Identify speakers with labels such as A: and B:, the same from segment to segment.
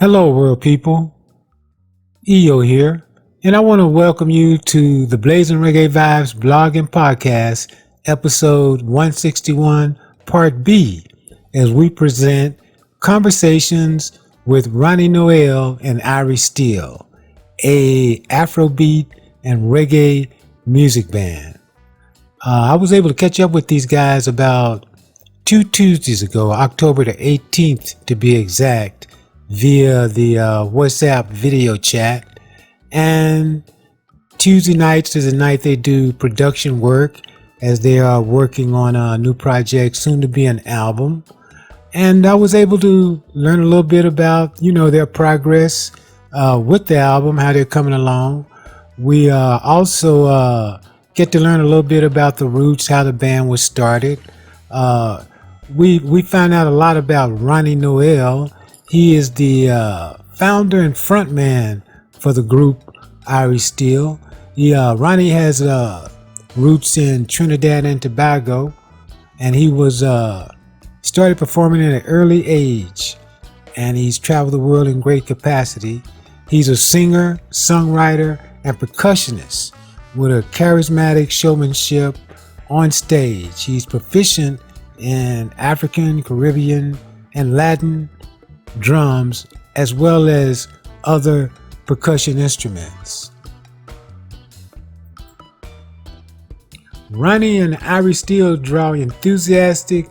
A: Hello, world people. EO here, and I want to welcome you to the Blazing Reggae Vibes blog and podcast, episode 161, part B, as we present conversations with Ronnie Noel and Irie Steele, a Afrobeat and reggae music band. I was able to catch up with these guys about 2 Tuesdays ago, October the 18th to be exact, via the WhatsApp video chat. And Tuesday nights is the night they do production work as they are working on a new project, soon to be an album. And I was able to learn a little bit about, their progress with the album, how they're coming along. We also get to learn a little bit about the roots, how the band was started. We found out a lot about Ronnie Noel. He is the founder and frontman for the group Irie Steele. Ronnie has roots in Trinidad and Tobago, and he was started performing at an early age, and he's traveled the world in great capacity. He's a singer, songwriter, and percussionist with a charismatic showmanship on stage. He's proficient in African, Caribbean, and Latin drums, as well as other percussion instruments. Ronnie and Irie Steele draw enthusiastic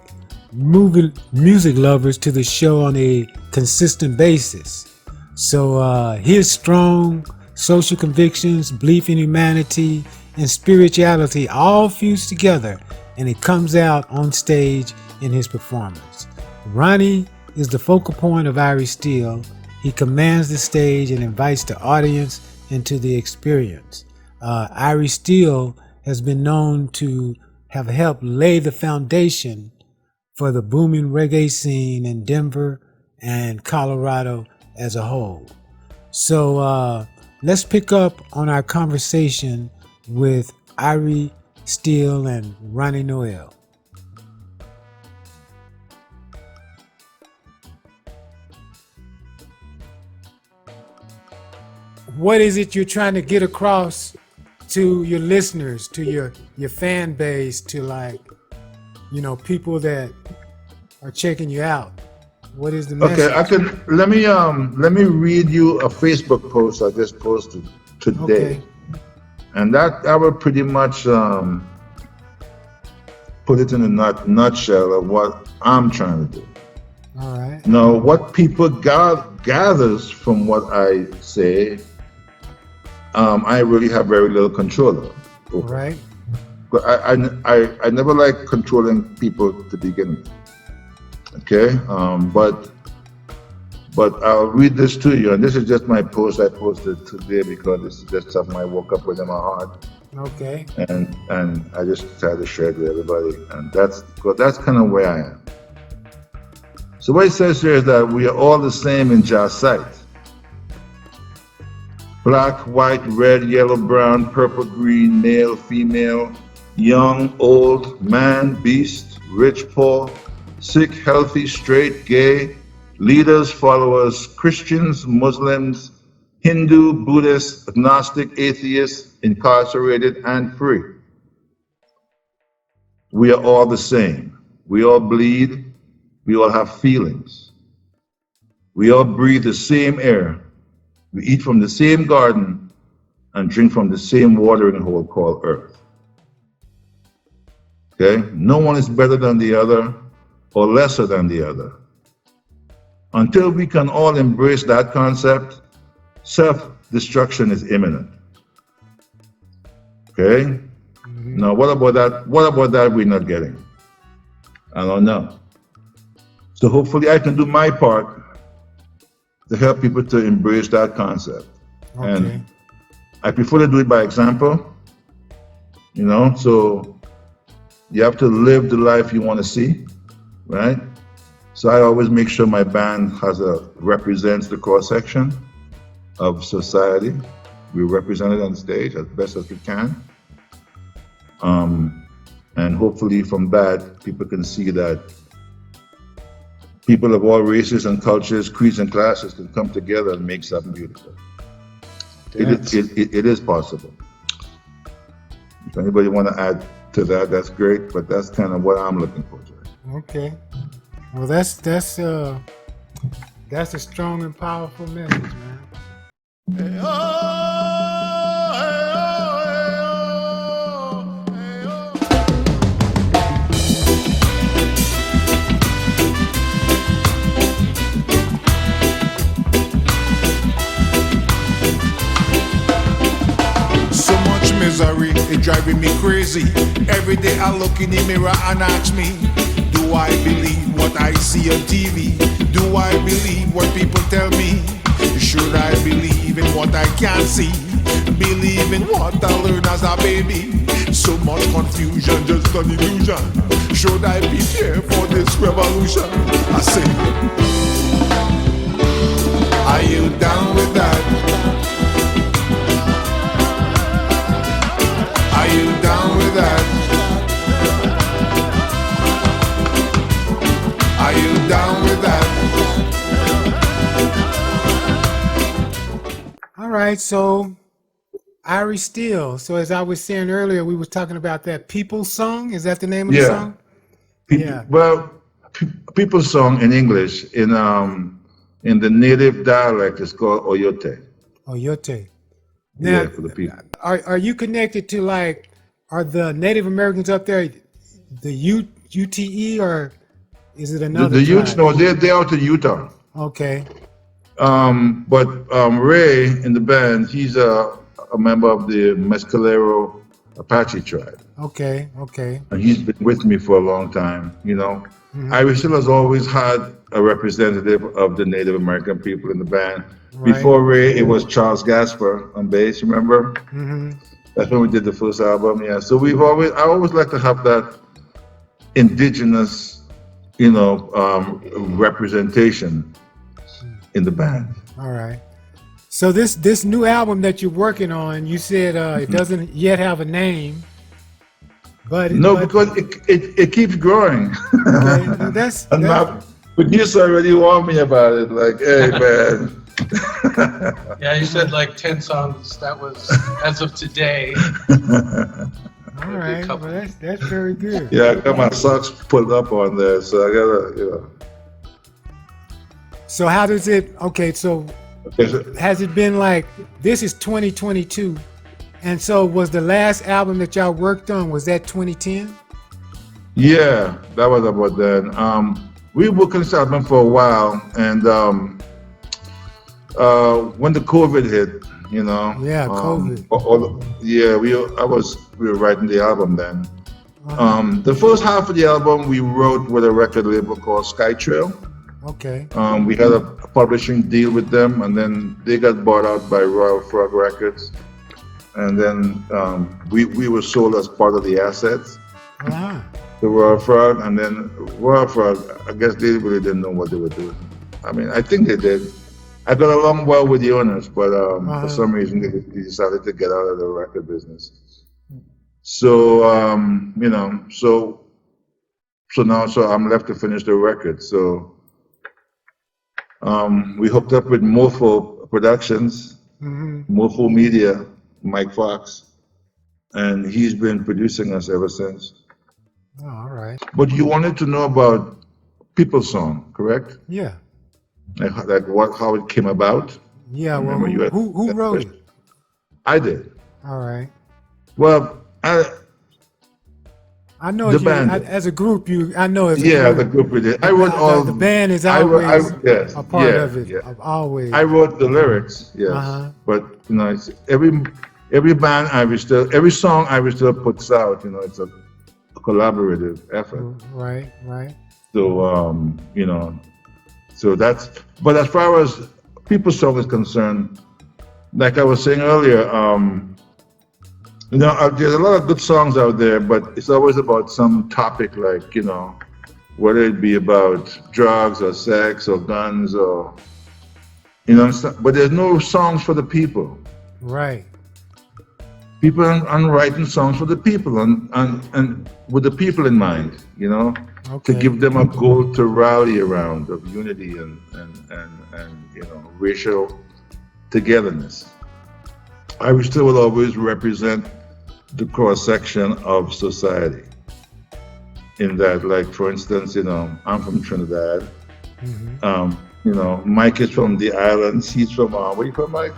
A: music lovers to the show on a consistent basis. So his strong social convictions, belief in humanity, and spirituality all fuse together, and it comes out on stage in his performance. Ronnie is the focal point of Irie Steele. He commands the stage and invites the audience into the experience. Irie Steele has been known to have helped lay the foundation for the booming reggae scene in Denver and Colorado as a whole. So let's pick up on our conversation with Irie Steele and Ronnie Noel. What is it you're trying to get across to your listeners, to your fan base, to people that are checking you out? What is the message?
B: Okay, let me read you a Facebook post I just posted today.
A: Okay.
B: And that I will pretty much put it in a nutshell of what I'm trying to do.
A: All right.
B: Now, what people gathers from what I say, I really have very little control over.
A: Right.
B: But I never like controlling people to begin with. Okay, but I'll read this to you, and this is just my post I posted today because this is just something I woke up with in my heart.
A: Okay.
B: And I just tried to share it with everybody, and that's kind of where I am. So what it says here is that we are all the same in Jah's sight. Black, white, red, yellow, brown, purple, green, male, female, young, old, man, beast, rich, poor, sick, healthy, straight, gay, leaders, followers, Christians, Muslims, Hindu, Buddhist, agnostic, atheist, incarcerated, and free. We are all the same. We all bleed. We all have feelings. We all breathe the same air. We eat from the same garden and drink from the same watering hole called earth. Okay? No one is better than the other or lesser than the other. Until we can all embrace that concept, self-destruction is imminent. Okay? Mm-hmm. Now, what about that we're not getting? I don't know. So hopefully I can do my part to help people to embrace that concept.
A: Okay.
B: And I prefer to do it by example, so you have to live the life you want to see, right? So I always make sure my band represents the cross-section of society. We represent it on stage as best as we can. And hopefully from that, people can see that people of all races and cultures, creeds and classes can come together and make something beautiful. It is possible. If anybody want to add to that, that's great. But that's kind of what I'm looking for, Jerry.
A: Okay. Well, that's a strong and powerful message, man.
C: Hey, oh, hey, oh, hey, oh, hey, oh. So much misery, it driving me crazy. Every day I look in the mirror and ask me, do I believe what I see on TV? Do I believe what people tell me? Should I believe in what I can't see? Believe in what I learned as a baby? So much confusion, just an illusion. Should I prepare for this revolution? I say, are you down with that? Are you down with that? Are you down with that?
A: All right, so Irish Steele. So as I was saying earlier, we were talking about that People's Song. Is that the name of the song? Yeah.
B: Well, people's song in English in the native dialect is called Oyote.
A: Oyote. Now,
B: Yeah, for the people.
A: are you connected to, like, are the Native Americans up there the UTE, or is it another
B: The Utes,
A: tribe?
B: no, they're out in Utah.
A: Okay.
B: But Ray in the band, he's a member of the Mescalero Apache tribe,
A: Okay.
B: and he's been with me for a long time. You know,
A: Mhm.
B: Irish Hill has always had a representative of the Native American people in the band.
A: Right.
B: Before Ray, it was Charles Gasper on bass. Remember?
A: Mm-hmm.
B: That's when we did the first album. Yeah. So I always like to have that indigenous, representation in the band.
A: All right. So this new album that you're working on, you said it doesn't yet have a name, but
B: Because it keeps growing.
A: okay, that's
B: And my producer already warned me about it. Like, hey man.
D: Yeah, you said like 10 songs. That was as of today.
A: all right. Well, that's very good.
B: Yeah, I got my socks pulled up on there, so I gotta,
A: So how does it? Okay, so has it been like, this is 2022, and so was the last album that y'all worked on, was that 2010?
B: Yeah, that was about then. We worked on this album for a while, and when the COVID hit,
A: Yeah, COVID.
B: we were writing the album then.
A: Uh-huh.
B: The first half of the album we wrote with a record label called Skytrail.
A: Okay.
B: We had a publishing deal with them, and then they got bought out by Royal Frog Records, and then we were sold as part of the assets.
A: Uh-huh.
B: The Royal Frog, and then Royal Frog, I guess they really didn't know what they were doing. I mean, I think they did. I got along well with the owners, but for some reason they decided to get out of the record business. So, so now I'm left to finish the record. So we hooked up with Mofo Productions,
A: Mm-hmm.
B: Mofo Media, Mike Fox, and he's been producing us ever since.
A: Oh, all right.
B: But you wanted to know about People's Song, correct?
A: Yeah.
B: Like how it came about?
A: Yeah. Well,
B: Remember you had
A: who
B: that
A: wrote
B: question.
A: it?
B: I did.
A: All right.
B: Well,
A: I know
B: The
A: you,
B: band.
A: as a group. I know as a
B: yeah, the
A: group.
B: group we did. I wrote all.
A: The band is
B: I wrote-
A: always
B: yes,
A: a part
B: yeah,
A: of it.
B: yeah.
A: Of always.
B: I wrote the lyrics, yes.
A: Uh-huh.
B: But it's every band every song Irish Still puts out. It's a collaborative effort.
A: Right.
B: So so that's. But as far as People's Song is concerned, like I was saying earlier, there's a lot of good songs out there, but it's always about some topic, like whether it be about drugs or sex or guns or but there's no songs for the people.
A: Right.
B: People aren't writing songs for the people and with the people in mind.
A: Okay.
B: to give them a goal to rally around of unity and racial togetherness. Irish Star will always represent the cross section of society. In that, like for instance, I'm from Trinidad. Mike is from the islands. He's from where are you from, Mike?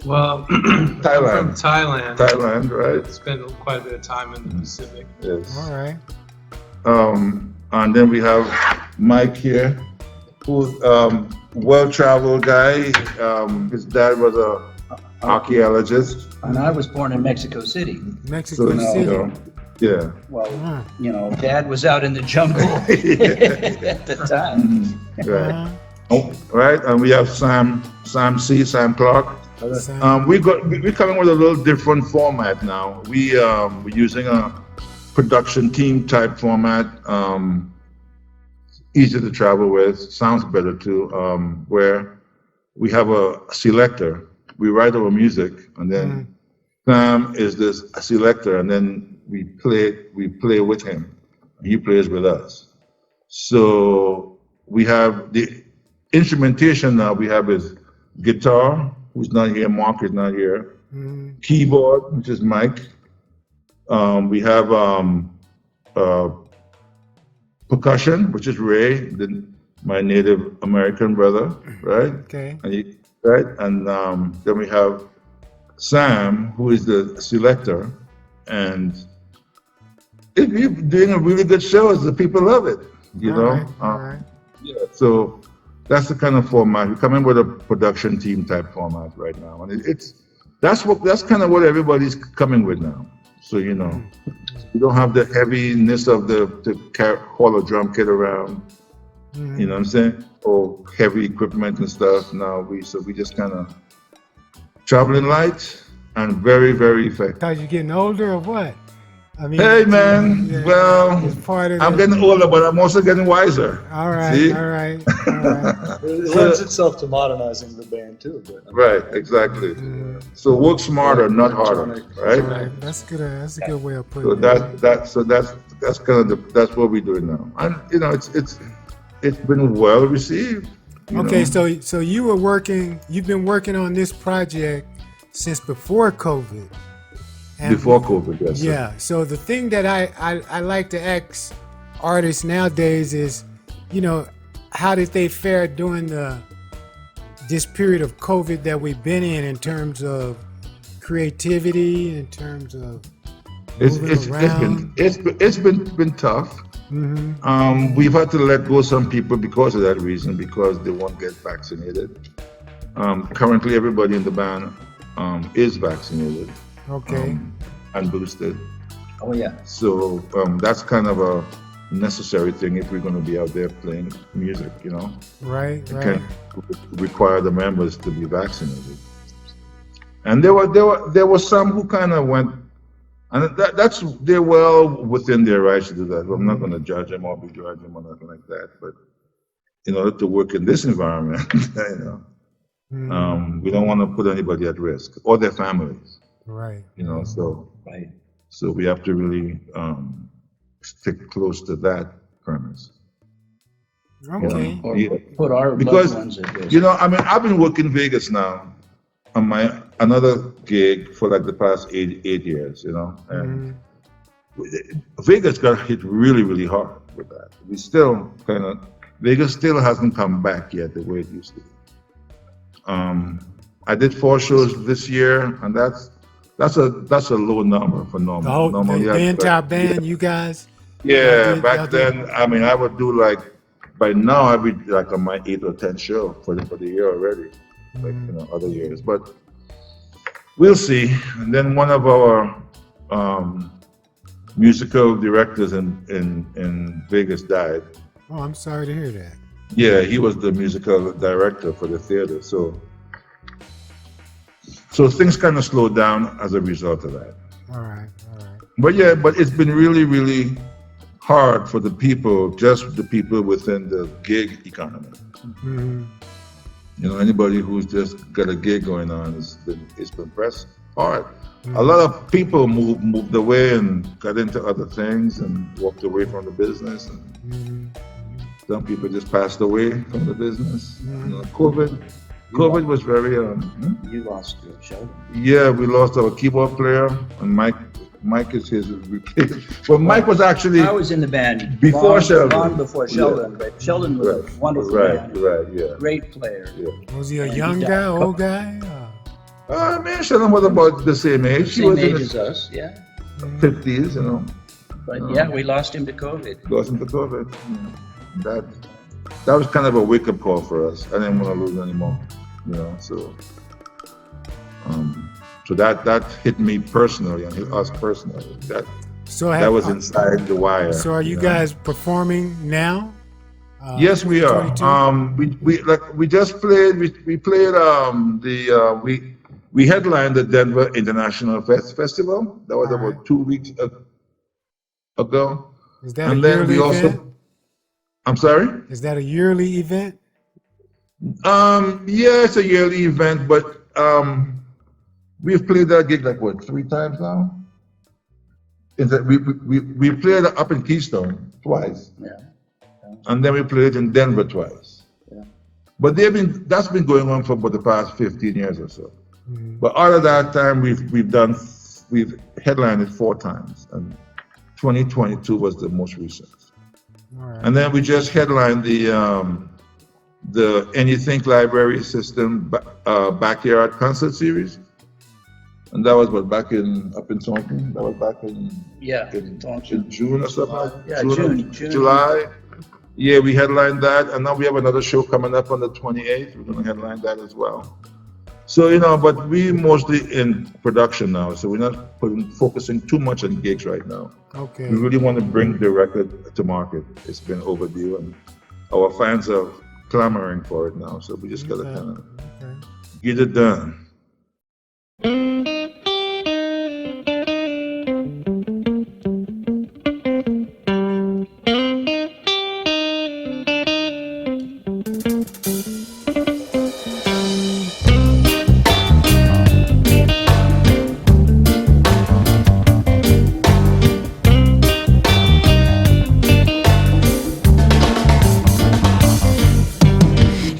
D: Well,
B: Thailand.
D: I'm from Thailand.
B: Thailand, right?
D: Spent quite a bit of time in the Pacific.
B: Yes.
A: All right.
B: And then we have Mike here, who's well-traveled guy. His dad was a archaeologist.
E: And I was born in Mexico City.
A: Mexico
B: So,
A: City.
B: yeah.
E: Well, Dad was out in the jungle at the time.
B: Right. Right. And we have Sam Clark. We're coming with a little different format now. We're using a production team type format. Easy to travel with, sounds better too. Where we have a selector. We write our music, and then Sam is this selector, and then we play with him. He plays with us. So we have the instrumentation now. We have his guitar, who's not here. Mark is not here. Keyboard, which is Mike. We have percussion, which is Ray, my Native American brother, right?
A: Okay.
B: And then we have Sam, who is the selector, and we're doing a really good show. The people love it,
A: All right.
B: Yeah. So that's the kind of format. We come in with a production team type format right now, and that's kind of what everybody's coming with now. So you don't have the heaviness of the haul a drum kit around. You know what I'm saying? Or heavy equipment and stuff. Now we just kind of traveling light and very, very effective.
A: Because you're getting older or what? I mean,
B: Hey man, well,
A: it's part of
B: I'm
A: the-
B: getting older, but I'm also getting wiser.
A: All right,
B: See?
A: all right.
F: It lends itself to modernizing the band too. But
B: Right, exactly. So work smarter, not harder, right?
A: Right. That's good. That's a good way of putting
B: So
A: it.
B: that's kind of that's what we're doing now, and it's been well received.
A: Okay, so you've been working on this project since before COVID. And
B: Before COVID, yes. sir.
A: yeah. So the thing that I like to ask artists nowadays is, how did they fare during this period of COVID that we've been in terms of creativity, in terms of moving around?
B: It's been tough. We've had to let go some people because of that reason, because they won't get vaccinated. Currently, everybody in the band is vaccinated.
A: Okay.
B: And boosted.
E: Oh yeah.
B: So that's kind of a necessary thing if we're going to be out there playing music,
A: Right.
B: You
A: Right.
B: can't require the members to be vaccinated. And there were some who kind of went, and they're well within their rights to do that. I'm not going to judge them or begrudge them or nothing like that. But in order to work in this environment, we don't want to put anybody at risk or their families.
A: Right.
E: Right.
B: So we have to really stick close to that premise.
A: Okay.
E: Or
B: Yeah.
E: put our
B: Because,
E: loved ones at risk.
B: I've been working Vegas now on my another gig for like the past eight years, and Vegas got hit really, really hard with that. We still Vegas still hasn't come back yet the way it used to be. I did 4 shows this year, and that's a low number for normal.
A: The entire band, you guys?
B: Yeah,
A: Y'all
B: back
A: did-
B: then, I would do by now I'd be like on my 8th or 10th show for the year already, other years. But we'll see. And then one of our musical directors in Vegas died.
A: Oh, I'm sorry to hear that.
B: Yeah, he was the musical director for the theater. So things kind of slowed down as a result of that.
A: All right.
B: But it's been really, really hard for the people within the gig economy. Anybody who's just got a gig going on, it's been hard. A lot of people moved away and got into other things and walked away from the business. And some people just passed away from the business. You know, COVID was very.
E: You lost Sheldon.
B: Yeah, we lost our keyboard player, and Mike is his replacement. Well, Mike was actually.
E: I was in the band
B: Before Sheldon.
E: long before Sheldon, but Sheldon was a wonderful man.
B: Right, yeah.
E: Great player.
B: Yeah.
A: Was he a young guy, old guy?
B: Man, Sheldon was about the same age. He
E: Same
B: was
E: age
B: in
E: as
B: his
E: us, yeah.
B: 50s, you know.
E: But yeah, we lost him to COVID.
B: Goes into COVID. That was kind of a wake-up call for us. I didn't want to lose anymore, you know. So that hit me personally and hit us personally. That was inside the wire.
A: So are you guys performing now?
B: Yes, we are.
A: 2022?
B: We just played. We played we headlined the Denver International Festival. That was about 2 weeks ago.
A: Is that
B: And
A: a
B: then
A: yearly
B: we also.
A: event?
B: I'm sorry.
A: Is that a yearly event?
B: Yeah, it's a yearly event, but we've played that gig like what, 3 times now? We played up in Keystone twice.
E: Yeah.
B: And then we played in Denver twice.
E: Yeah.
B: But that's been going on for about the past 15 years or so. But out of that time, we've headlined it 4 times, and 2022 was the most recent.
A: All right.
B: And then we just headlined the Anythink Library System Backyard Concert Series, and that was up in Taunton. That was back in in June or something.
E: Yeah, June.
B: July. Yeah, we headlined that, and now we have another show coming up on the 28th. We're going to headline that as well. So, you know, but we mostly in production now, so we're not focusing too much on gigs right now.
A: Okay.
B: We really want to bring the record to market. It's been overdue, and our fans are clamoring for it now, so we just got to kind of get it done.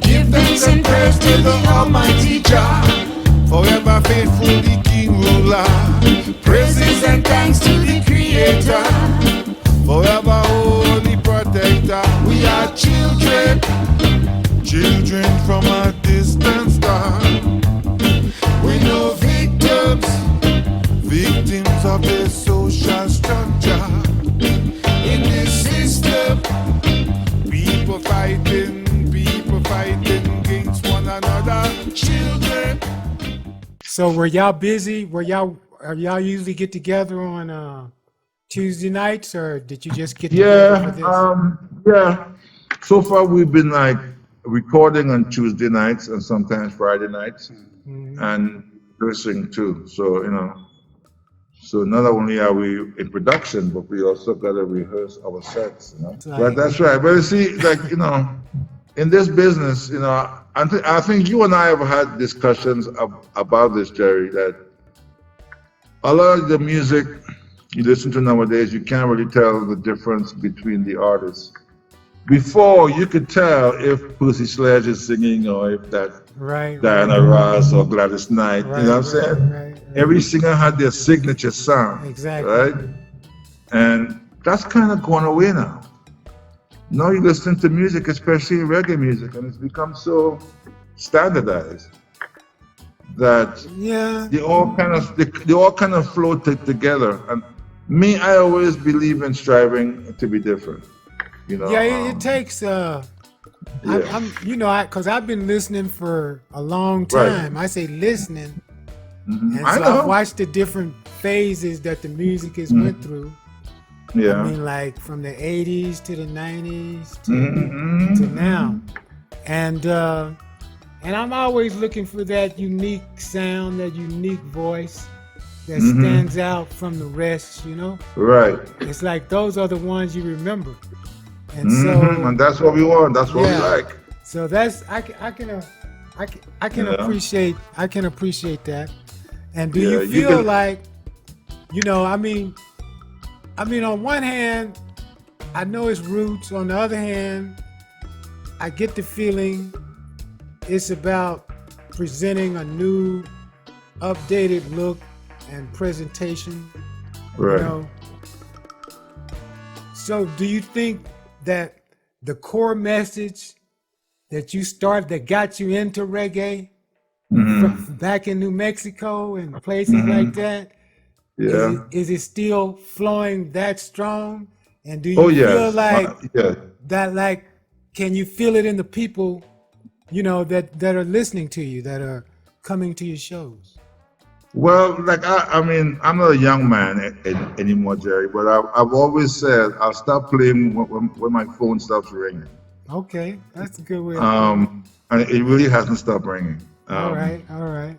C: Give thanks and praise to the Almighty Jah, forever faithful the King ruler. Praises and thanks to the Creator, forever holy protector. We are children from a distant star. We know victims of the social structure. In this system, people fighting against one another. Children.
A: So were y'all busy? Are y'all usually get together on Tuesday nights, or did you just get together for this?
B: Yeah. So far, we've been like recording on Tuesday nights and sometimes Friday nights, and rehearsing too. So, you know, so not only are we in production, but we also got to rehearse our sets, you know. But that's right. But you see, like, you know, in this business, you know, I think you and I have had discussions about this, Jerry, that a lot of the music you listen to nowadays, you can't really tell the difference between the artists. Before, you could tell if Percy Sledge is singing or if that Diana Ross or Gladys Knight, you know what I'm saying?
A: Right.
B: Every singer had their signature sound.
A: Exactly.
B: Right? And that's kind of gone away now. Now you listen to music, especially reggae music, and it's become so standardized that they all kind of flow together. And me, I always believe in striving to be different. You know.
A: Yeah, it takes. Because I've been listening for a long time. I say listening, and so I've watched the different phases that the music has went through.
B: Yeah.
A: I mean, like from the 80s to the 90s to now. And I'm always looking for that unique sound, that unique voice that stands out from the rest, you know?
B: Right.
A: It's like those are the ones you remember. And
B: and that's what we want. That's what we like.
A: So that's I can appreciate that. And do
B: Yeah,
A: you
B: you
A: feel
B: can-
A: like, I mean, on one hand, I know it's roots. On the other hand, I get the feeling it's about presenting a new, updated look and presentation.
B: Right.
A: You know? So do you think that the core message that got you into reggae back in New Mexico and places like that,
B: Yeah.
A: is it still flowing that strong? And do you
B: Oh,
A: feel
B: yes.
A: like
B: Yeah.
A: that, like, can you feel it in the people, that are listening to you, that are coming to your shows?
B: Well, like I mean, I'm not a young man anymore, Jerry. But I've always said I'll stop playing when my phone stops ringing.
A: Okay, that's a good way. To
B: And it really hasn't stopped ringing.
A: all right.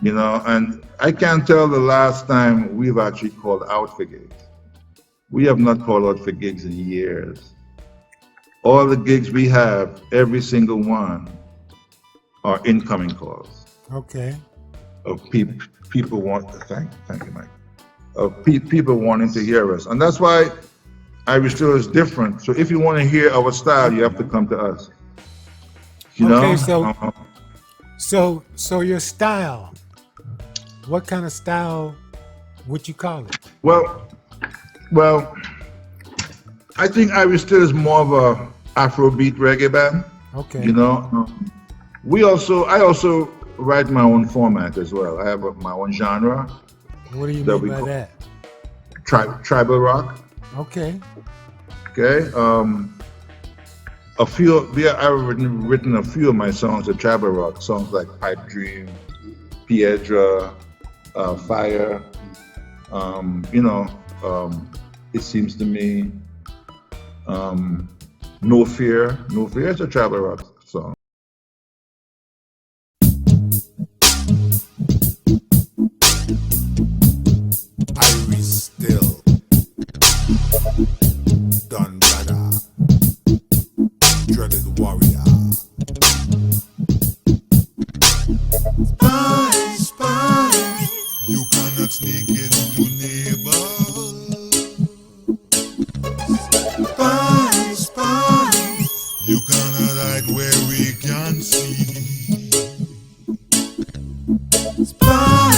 B: You know, and I can't tell the last time we've actually called out for gigs. We have not called out for gigs in years. All the gigs we have, every single one, are incoming calls
A: Okay.
B: of people want. Thank you, Mike. Of people wanting to hear us, and that's why Irish Still is different. So if you want to hear our style, you have to come to us. You
A: Okay,
B: know.
A: So your style, what kind of style would you call it?
B: Well, I think Irish Still is more of a Afrobeat reggae band.
A: Okay.
B: You know, I also write my own format as well. I have my own genre,
A: What do you
B: that
A: mean
B: we
A: by
B: call-
A: that?
B: tribal rock.
A: Okay.
B: Okay. I've written a few of my songs of tribal rock, songs like Pipe Dream, Piedra, Fire, It Seems to Me, No Fear. No Fear is a tribal rock song.
C: Irish Still, Don Brother, Dreaded Warrior. Spy, you cannot sneak into neighbor. Spy, you cannot hide where we can see. Spy,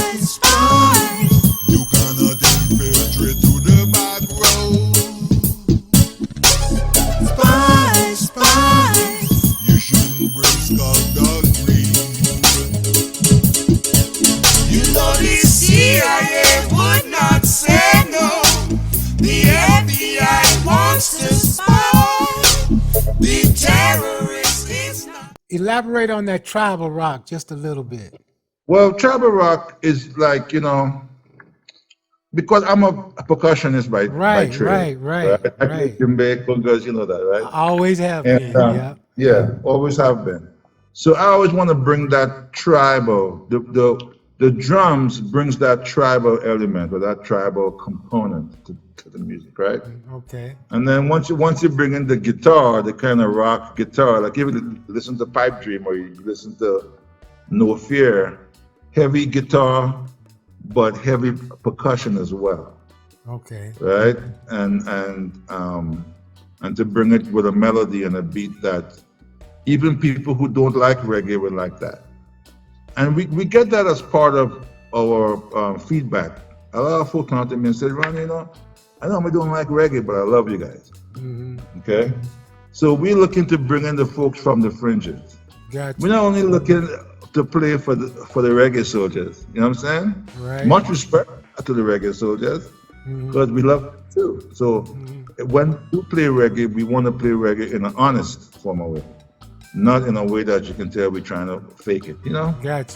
C: you cannot infiltrate through the back road. Spy, you shouldn't bring skullduggery. You know the CIA would not say no. The FBI wants to spy. The terrorist is not.
A: Elaborate on that tribal rock just a little bit.
B: Well, tribal rock is like, because I'm a percussionist by trade.
A: Right.
B: I play djembe, congas, you know that, right?
A: Always have
B: And,
A: been.
B: yeah, always have been. So I always want to bring that tribal, the drums brings that tribal element or that tribal component to the music, right?
A: Okay.
B: And then once you bring in the guitar, the kind of rock guitar, like if you listen to Pipe Dream or you listen to No Fear, heavy guitar, but heavy percussion as well,
A: Okay.
B: right? And to bring it with a melody and a beat that even people who don't like reggae would like that. And we get that as part of our feedback. A lot of folks come out to me and say, Ron, I know I don't like reggae, but I love you guys. Okay? So we're looking to bring in the folks from the fringes.
A: Gotcha.
B: We're not only looking to play for the reggae soldiers, you know what I'm saying?
A: Right.
B: Much respect to the reggae soldiers, because we love them too. So when we play reggae, we want to play reggae in an honest form of way, not in a way that you can tell we're trying to fake it,
A: Gotcha.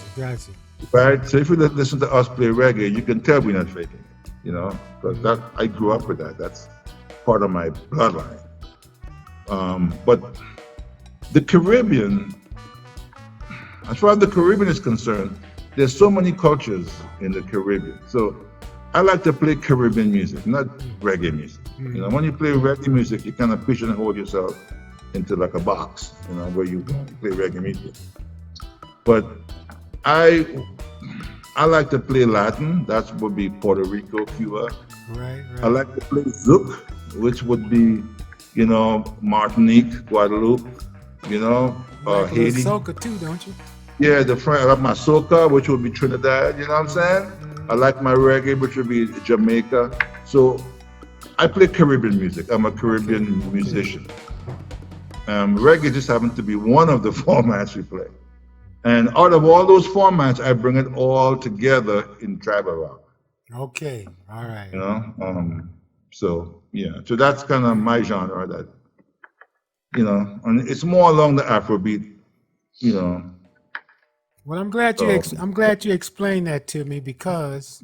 B: Right? So if you listen to us play reggae, you can tell we're not faking it, because I grew up with that. That's part of my bloodline. But the Caribbean, as far as the Caribbean is concerned, there's so many cultures in the Caribbean. So I like to play Caribbean music, not reggae music. When you play reggae music, you kind of pigeonhole yourself into like a box, where you play reggae music. But I I like to play Latin. That would be Puerto Rico, Cuba.
A: Right,
B: I like to play Zouk, which would be, Martinique, Guadeloupe,
A: like
B: Haiti.
A: soca too, don't you?
B: Yeah, I like my soca, which would be Trinidad. You know what I'm saying? I like my reggae, which would be Jamaica. So I play Caribbean music. I'm a Caribbean musician. Reggae just happens to be one of the formats we play. And out of all those formats, I bring it all together in tribal rock.
A: Okay, all right.
B: So that's kind of my genre. That and it's more along the Afrobeat.
A: Well, I'm glad you explained that to me, because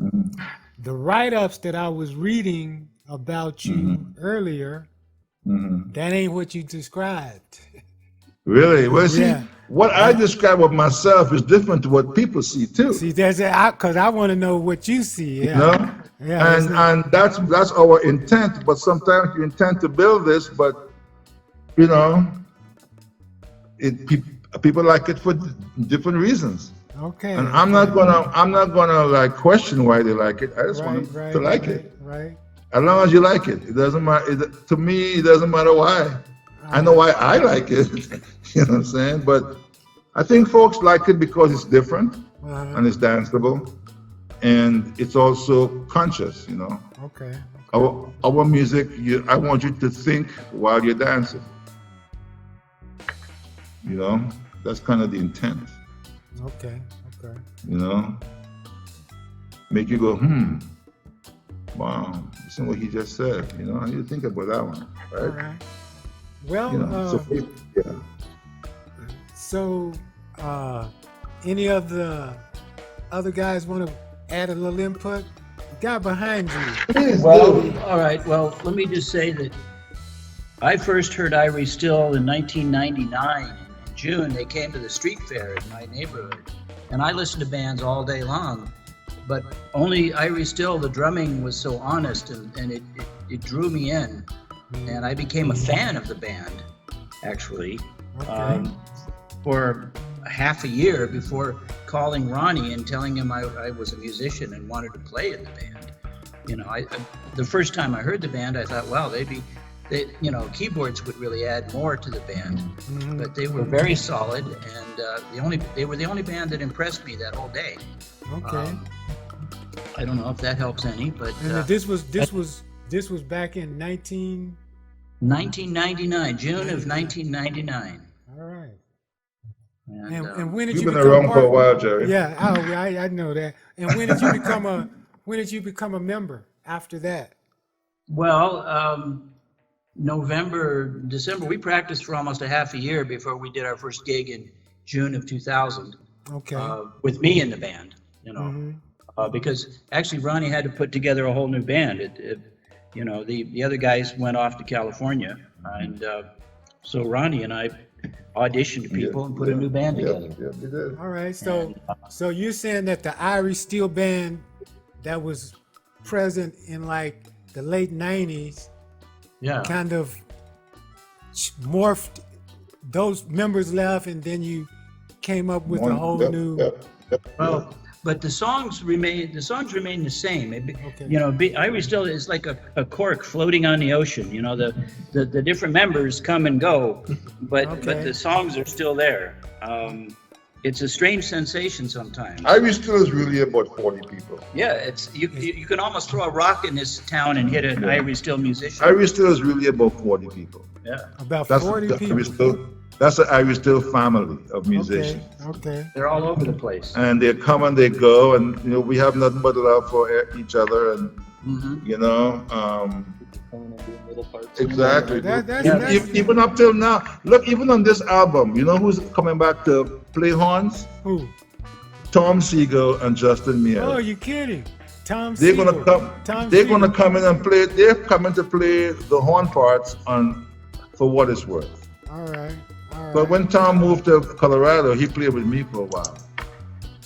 A: the write-ups that I was reading about you earlier, that ain't what you described.
B: Really? Well, see,
A: Yeah.
B: what I describe of myself is different to what people see too.
A: See, because I want to know what you see. Yeah.
B: You know?
A: Yeah,
B: And that's our intent. But sometimes you intend to build this, but people like it for different reasons.
A: okay.
B: And I'm not gonna like question why they like it. I just want them to like it.
A: Right.
B: As long as you like it, it doesn't matter. To me, it doesn't matter why. I know why I like it. You know what I'm saying? But I think folks like it because it's different and it's danceable, and it's also conscious.
A: Okay.
B: Our music. I want you to think while you're dancing. That's kind of the intent.
A: Okay.
B: Make you go, wow, listen what he just said. I need to think about that one, right?
A: All right. Well, so any of the other guys want to add a little input? The guy behind you.
E: Well, all right. Well, let me just say that I first heard Irie Still in 1999. In June, they came to the street fair in my neighborhood, and I listened to bands all day long, but only Irie Still, the drumming was so honest, and it drew me in, and I became a fan of the band, actually, for half a year before calling Ronnie and telling him I was a musician and wanted to play in the band. The first time I heard the band, I thought, wow, keyboards would really add more to the band, but they were very solid, and they were the only band that impressed me that whole day.
A: Okay.
E: I don't know if that helps any, but
A: And this was back in
E: 1999, June of 1999.
A: All right.
E: And
A: when did
B: You've
A: you
B: been
A: become
B: around for a
A: part?
B: while, Jerry.
A: Yeah, I know that. And when did you become a member after that?
E: Well, November, December, we practiced for almost a half a year before we did our first gig in June of 2000.
A: Okay.
E: With me in the band, because actually Ronnie had to put together a whole new band. The other guys went off to California, and so Ronnie and I auditioned people and put a new band together.
B: Yeah, we did.
A: All right. So you're saying that the Irie Steel band that was present in like the late 90s kind of morphed, those members left, and then you came up with a whole new.
E: Well, but the songs remain the same. Irie Still is like a cork floating on the ocean. The different members come and go, but the songs are still there. It's a strange sensation sometimes.
B: Irie Still is really about 40 people.
E: Yeah, it's you can almost throw a rock in this town and hit an Irie Still musician.
B: Irie Still is really about 40 people.
E: Yeah,
A: About 40 people.
B: That's the Irie Still family of musicians.
A: Okay.
E: they're all over the place.
B: And they come and they go, and we have nothing but love for each other, and exactly. Even up till now, look, even on this album, who's coming back to play horns?
A: Who?
B: Tom Siegel and Justin Mears.
A: Oh, you kidding? Tom
B: They're
A: Siegel.
B: gonna come. They're gonna come in and play. They're coming to play the horn parts for what it's worth.
A: All right.
B: But when Tom moved to Colorado, he played with me for a while.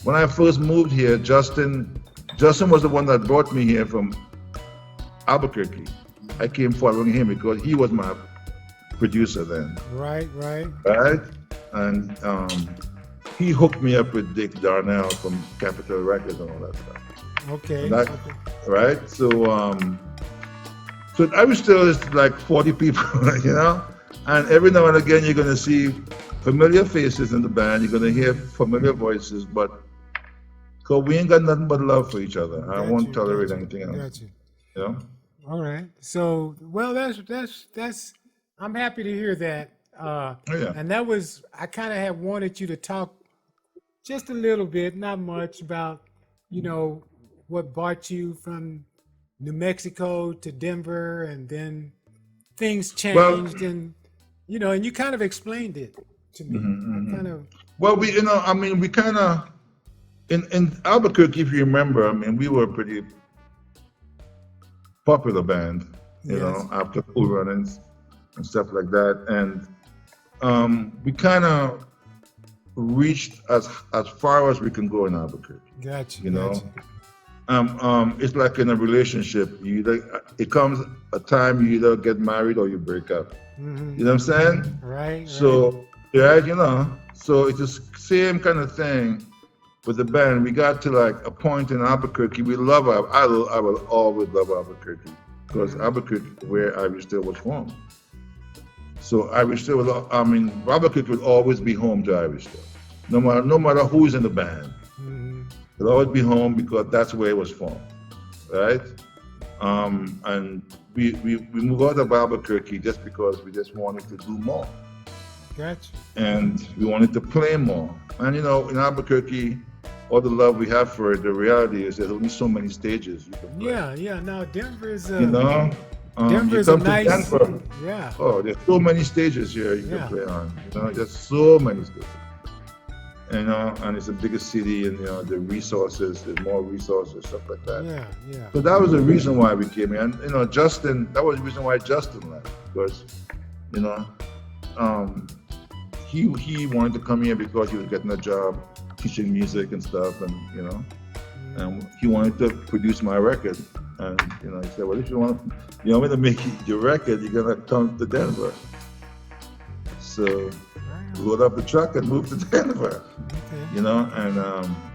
B: When I first moved here, Justin was the one that brought me here from Albuquerque. I came following him because he was my producer then.
A: Right.
B: And he hooked me up with Dick Darnell from Capitol Records and all that stuff.
A: Okay.
B: And that, right? So Irish Still is like 40 people, you know? And every now and again, you're going to see familiar faces in the band. You're going to hear familiar voices, but because we ain't got nothing but love for each other. I won't tolerate anything else.
A: Got you.
B: You know?
A: All right. So, well, that's. I'm happy to hear that.
B: Yeah.
A: And that was, I kind of had wanted you to talk just a little bit, not much, about, you know, what brought you from New Mexico to Denver, and then things changed, and you know, and you kind of explained it to me. Kind of.
B: Well, we kind of in Albuquerque, if you remember, I mean, we were a pretty popular band, you know, after Cool Runnings and stuff like that, and we kind of reached as far as we can go in Albuquerque.
A: Gotcha.
B: You know, it's like in a relationship. It comes a time you either get married or you break up. You know what I'm saying?
A: Right.
B: So, yeah, you know, so it's the same kind of thing with the band. We got to like a point in Albuquerque. We love I will always love Albuquerque, because Albuquerque, where Irish Still was formed. So Irish Still, Albuquerque will always be home to Irish Still, no matter who's in the band. It'll always be home because that's where it was formed, right? And we moved out of Albuquerque just because we just wanted to do more.
A: Gotcha.
B: And we wanted to play more. And you know, in Albuquerque, all the love we have for it, the reality is there's only so many stages you can play.
A: Yeah. Now Denver is
B: You know,
A: Denver
B: you
A: is a
B: come to
A: nice.
B: Denver,
A: Yeah.
B: oh, there's so many stages here you can play on. You know, there's so many stages. You know, and it's the biggest city, and you know, the resources, there's more resources, stuff like that.
A: Yeah.
B: So that was the reason why we came here. And you know, that was the reason why Justin left, because, you know, he wanted to come here because he was getting a job teaching music and stuff, and you know, and he wanted to produce my record. And you know, he said, well, if you want me to make your record, you're gonna come to Denver. So we load up the truck and moved to Denver.
A: Okay.
B: You know, and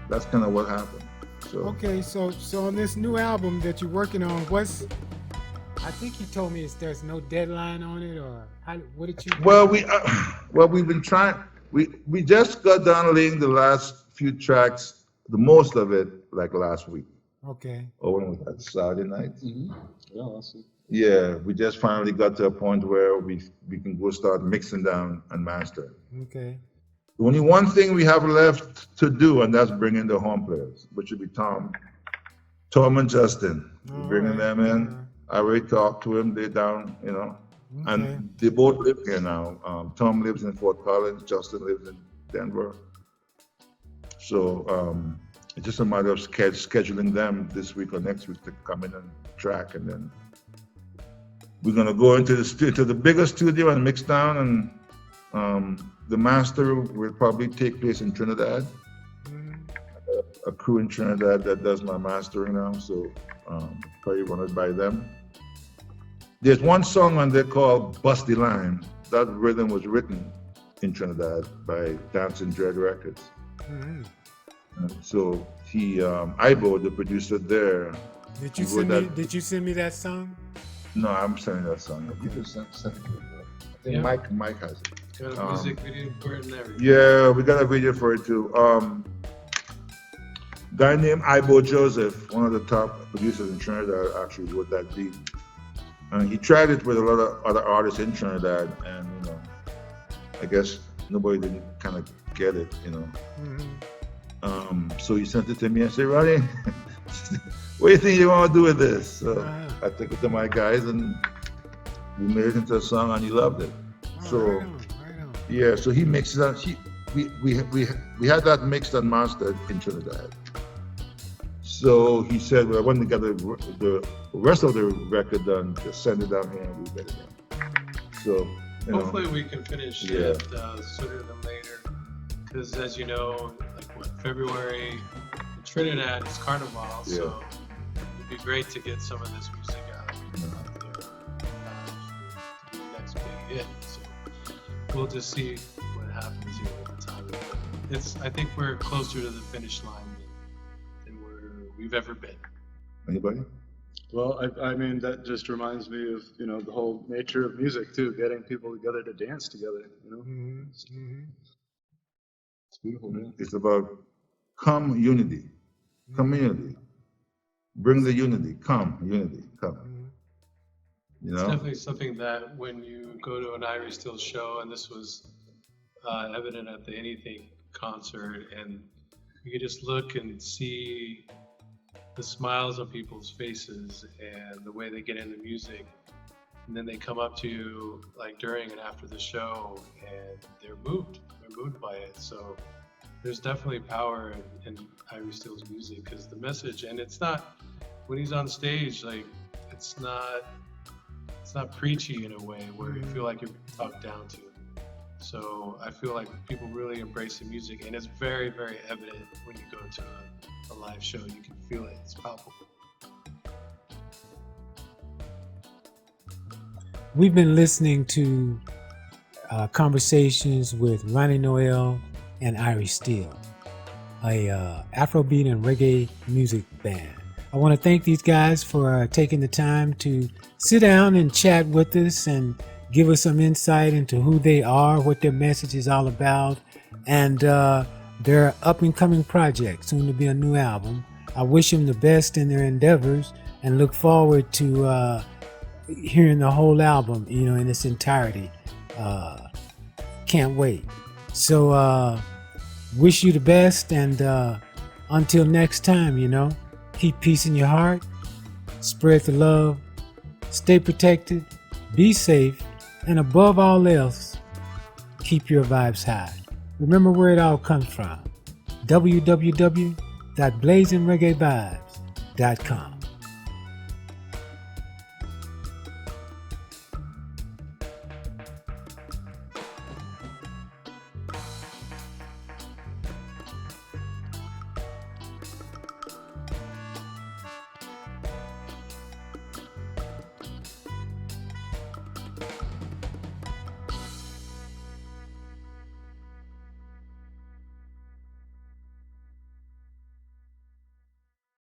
B: that's kind of what happened. So
A: Okay, so on this new album that you're working on, I think you told me there's no deadline on it, or what did you?
B: well, we've been trying. We just got done laying the last few tracks, the most of it, like last week.
A: Okay.
B: Or when was that? Saturday night.
F: Yeah, I'll see.
B: Yeah, we just finally got to a point where we can go start mixing down and mastering.
A: Okay.
B: The only one thing we have left to do, and that's bring in the horn players, which would be Tom and Justin. We're bringing them in. I already talked to him. They're down, you know, and they both live here now. Tom lives in Fort Collins. Justin lives in Denver. So it's just a matter of scheduling them this week or next week to come in and track, and then we're gonna go into the bigger studio and mix down, and the master will probably take place in Trinidad. A crew in Trinidad that does my mastering now, so probably run it by them. There's one song on there called Bust the Line. That rhythm was written in Trinidad by Dancing Dread Records. So he, Ibo, the producer there.
A: Did you send me that song?
B: No, I'm sending that song. You just send it to me. I think Mike has it.
D: Got a music video for it and everything.
B: Yeah, we got a video for it too. Guy named Ibo Joseph, one of the top producers in Trinidad, actually wrote that beat. And he tried it with a lot of other artists in Trinidad, and you know, I guess nobody didn't kind of get it, you know. So he sent it to me and said, Ronnie, what do you think you want to do with this? So I took it to my guys, and we made it into a song, and he loved it. So
A: right on.
B: yeah, so he mixed it up. We had that mixed and mastered in Trinidad. So he said, well, when we got the rest of the record done, just send it down here and we'll get it done. So, you know,
D: Hopefully we can finish it sooner than later. Because as you know, February in Trinidad is Carnival, so it'd be great to get some of this music out there to be the next big hit. So we'll just see what happens here over time. I think we're closer to the finish line than we've ever been.
B: Anybody?
F: Well, I mean, that just reminds me of, the whole nature of music too, getting people together to dance together, It's beautiful, man.
B: It's about unity, community. Bring the unity, unity, come.
D: It's definitely something that when you go to an Irie Steele show, and this was evident at the Anything concert, and you could just look and see the smiles on people's faces and the way they get into music, and then they come up to you like during and after the show, and they're moved by it. So there's definitely power in Irie Steele's music, because the message, and it's not, when he's on stage, like it's not preachy in a way where you feel like you're talked down to. So I feel like people really embrace the music, and it's very, very evident when you go to a live show. You can feel it. It's palpable.
A: We've been listening to conversations with Ronnie Noel and Irie Steele, a Afrobeat and reggae music band. I want to thank these guys for taking the time to sit down and chat with us and give us some insight into who they are, what their message is all about, and their up-and-coming project, soon to be a new album. I wish them the best in their endeavors and look forward to hearing the whole album, in its entirety. Can't wait. So wish you the best, and until next time, keep peace in your heart, spread the love, stay protected, be safe, and above all else, keep your vibes high. Remember where it all comes from. www.blazingreggaevibes.com.